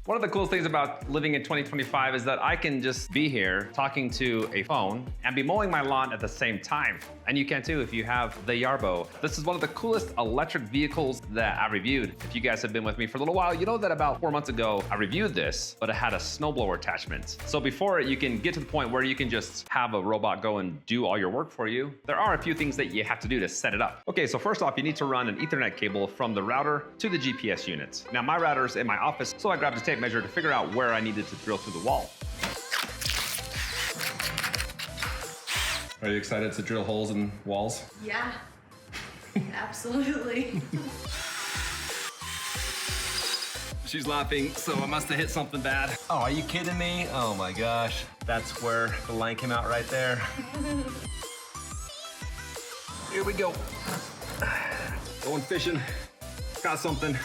One of the coolest things about living in 2025 is that I can just be here talking to a phone and be mowing my lawn at the same time. And you can too if you have the Yarbo. This is one of the coolest electric vehicles that I reviewed. If you guys have been with me for a little while, you know that about 4 months ago, I reviewed this, but it had a snowblower attachment. So before you can get to the point where you can just have a robot go and do all your work for you, there are a few things that you have to do to set it up. Okay, so first off, you need to run an Ethernet cable from the router to the GPS unit. Now my router's in my office, so I grabbed a tape measure to figure out where I needed to drill through the wall. Are you excited to drill holes in walls? Yeah, absolutely. She's laughing, so I must have hit something bad. Oh, are you kidding me? Oh my gosh. That's where the line came out right there. Here we go. Going fishing, got something.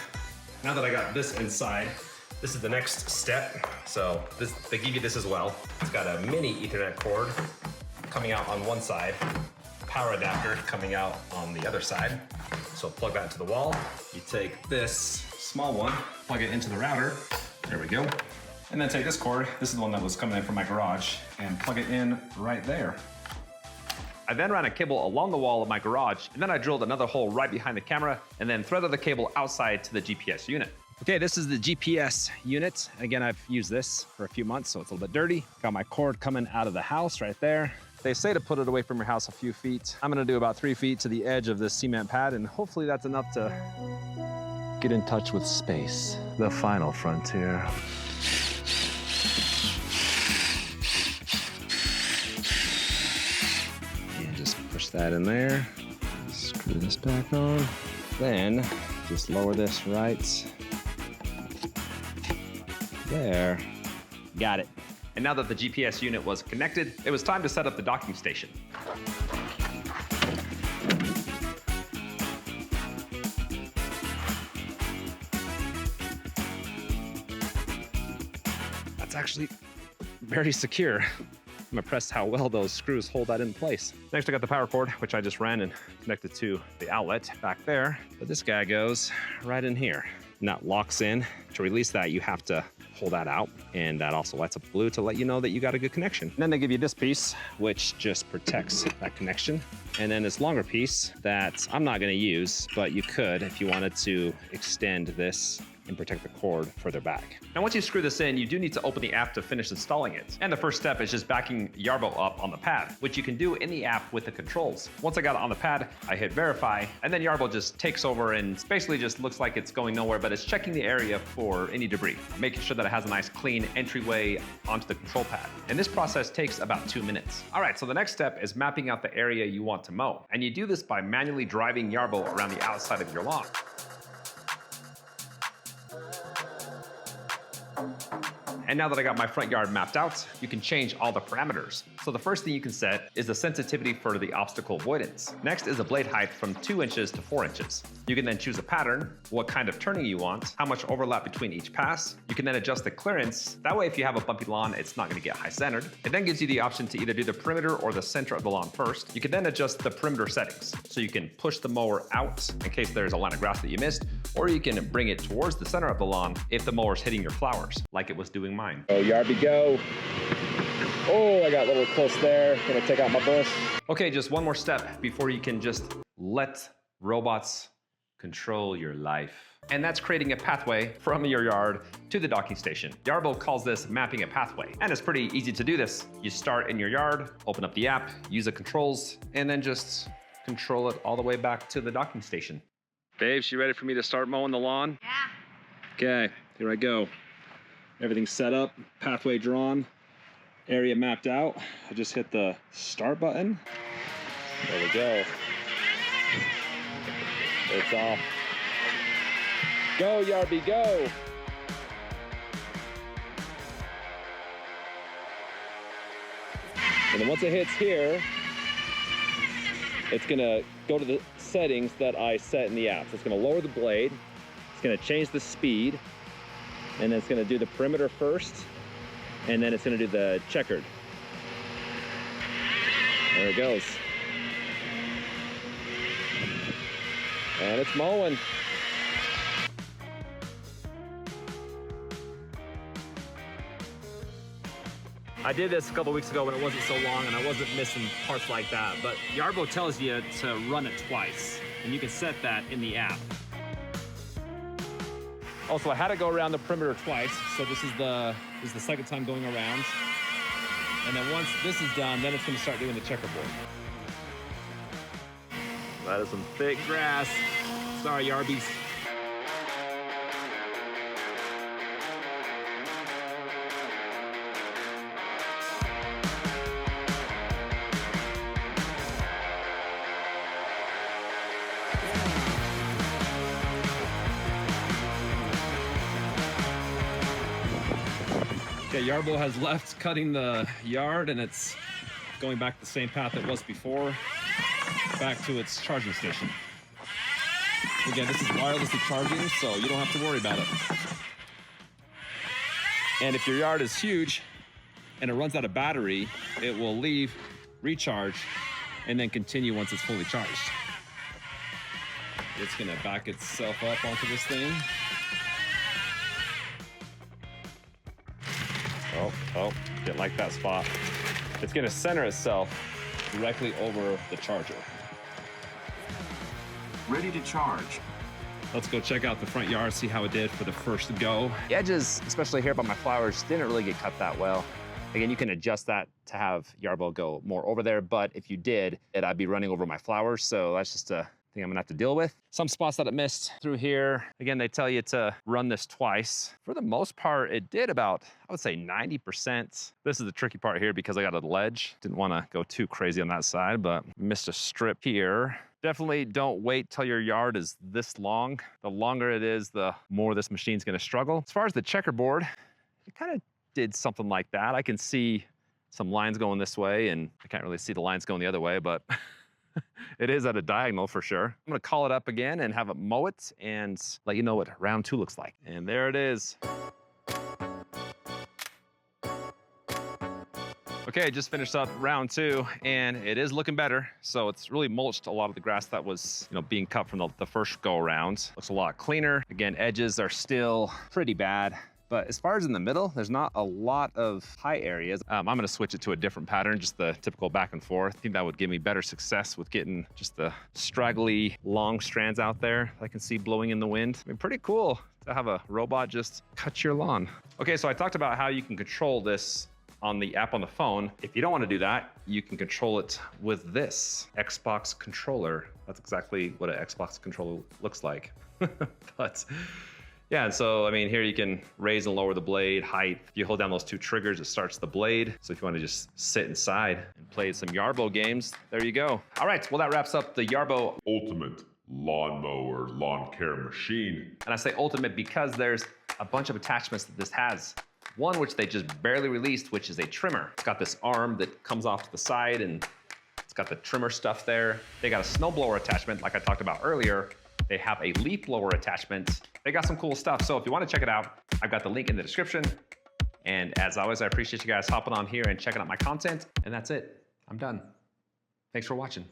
Now that I got this inside, this is the next step. So they give you this as well. It's got a mini Ethernet cord coming out on one side, power adapter coming out on the other side. So plug that into the wall. You take this small one, plug it into the router. There we go. And then take this cord, this is the one that was coming in from my garage, and plug it in right there. I then ran a cable along the wall of my garage, and then I drilled another hole right behind the camera, and then threaded the cable outside to the GPS unit. Okay, this is the GPS unit. Again, I've used this for a few months, so it's a little bit dirty. Got my cord coming out of the house right there. They say to put it away from your house a few feet. I'm gonna do about 3 feet to the edge of this cement pad, and hopefully that's enough to get in touch with space. The final frontier. And just push that in there. Screw this back on. Then just lower this right there. Got it. And now that the GPS unit was connected, it was time to set up the docking station. That's actually very secure. I'm impressed how well those screws hold that in place. Next, I got the power cord, which I just ran and connected to the outlet back there. But this guy goes right in here. And that locks in. To release that, you have to pull that out, and that also lights up blue to let you know that you got a good connection. And then they give you this piece, which just protects that connection. And then this longer piece that I'm not gonna use, but you could if you wanted to extend this and protect the cord further back. Now, once you screw this in, you do need to open the app to finish installing it. And the first step is just backing Yarbo up on the pad, which you can do in the app with the controls. Once I got it on the pad, I hit verify, and then Yarbo just takes over and basically just looks like it's going nowhere, but it's checking the area for any debris, making sure that it has a nice clean entryway onto the control pad. And this process takes about 2 minutes. All right, so the next step is mapping out the area you want to mow. And you do this by manually driving Yarbo around the outside of your lawn. And now that I got my front yard mapped out, you can change all the parameters. So the first thing you can set is the sensitivity for the obstacle avoidance. Next is the blade height from 2 inches to 4 inches. You can then choose a pattern, what kind of turning you want, how much overlap between each pass. You can then adjust the clearance. That way, if you have a bumpy lawn, it's not gonna get high centered. It then gives you the option to either do the perimeter or the center of the lawn first. You can then adjust the perimeter settings. So you can push the mower out in case there's a line of grass that you missed, or you can bring it towards the center of the lawn if the mower's hitting your flowers, like it was doing mine. Oh, Yarby, go. Oh, I got a little close there. Gonna take out my bush. Okay, just one more step before you can just let robots control your life. And that's creating a pathway from your yard to the docking station. Yarbo calls this mapping a pathway. And it's pretty easy to do this. You start in your yard, open up the app, use the controls, and then just control it all the way babe, to the docking station. Babe, you ready for me to start mowing the lawn? Yeah. Okay, here I go. Everything's set up, pathway drawn, area mapped out. I just hit the start button. There we go. It's off. Go, Yarby, go! And then once it hits here, it's gonna go to the settings that I set in the app. So it's gonna lower the blade, it's gonna change the speed, and then it's gonna do the perimeter first, and then it's gonna do the checkered. There it goes. And it's mowing. I did this a couple weeks ago when it wasn't so long and I wasn't missing parts like that, but Yarbo tells you to run it twice, and you can set that in the app. Also, I had to go around the perimeter twice, so this is the second time going around. And then once this is done, then it's gonna start doing the checkerboard. That is some thick grass. Sorry, Yarbies. Okay, Yarbo has left cutting the yard and it's going back the same path it was before, back to its charging station. Again, this is wirelessly charging, so you don't have to worry about it. And if your yard is huge and it runs out of battery, it will leave, recharge, and then continue once it's fully charged. It's gonna back itself up onto this thing. Oh, didn't like that spot. It's gonna center itself directly over the charger. Ready to charge. Let's go check out the front yard, see how it did for the first go. The edges, especially here by my flowers, didn't really get cut that well. Again, you can adjust that to have Yarbo go more over there, but if you did, I'd be running over my flowers, so that's just a thing I'm gonna have to deal with. Some spots that it missed through here. Again, they tell you to run this twice. For the most part, it did about, I would say 90%. This is the tricky part here because I got a ledge. Didn't wanna go too crazy on that side, but missed a strip here. Definitely don't wait till your yard is this long. The longer it is, the more this machine's gonna struggle. As far as the checkerboard, it kind of did something like that. I can see some lines going this way and I can't really see the lines going the other way, but it is at a diagonal for sure. I'm gonna call it up again and have it mow it and let you know what round 2 looks like. And there it is. Okay, just finished up round 2 and it is looking better. So it's really mulched a lot of the grass that was, being cut from the first go around. Looks a lot cleaner. Again, edges are still pretty bad. But as far as in the middle, there's not a lot of high areas. I'm gonna switch it to a different pattern, just the typical back and forth. I think that would give me better success with getting just the straggly, long strands out there that I can see blowing in the wind. I mean, pretty cool to have a robot just cut your lawn. Okay, so I talked about how you can control this on the app on the phone. If you don't wanna do that, you can control it with this Xbox controller. That's exactly what an Xbox controller looks like. But yeah, and so, I mean, here you can raise and lower the blade height. If you hold down those 2 triggers, it starts the blade. So if you want to just sit inside and play some Yarbo games, there you go. All right, well, that wraps up the Yarbo Ultimate Lawnmower Lawn Care Machine. And I say ultimate because there's a bunch of attachments that this has. One which they just barely released, which is a trimmer. It's got this arm that comes off to the side and it's got the trimmer stuff there. They got a snowblower attachment, like I talked about earlier. They have a leaf blower attachment. They got some cool stuff. So if you want to check it out, I've got the link in the description. And as always, I appreciate you guys hopping on here and checking out my content. And that's it. I'm done. Thanks for watching.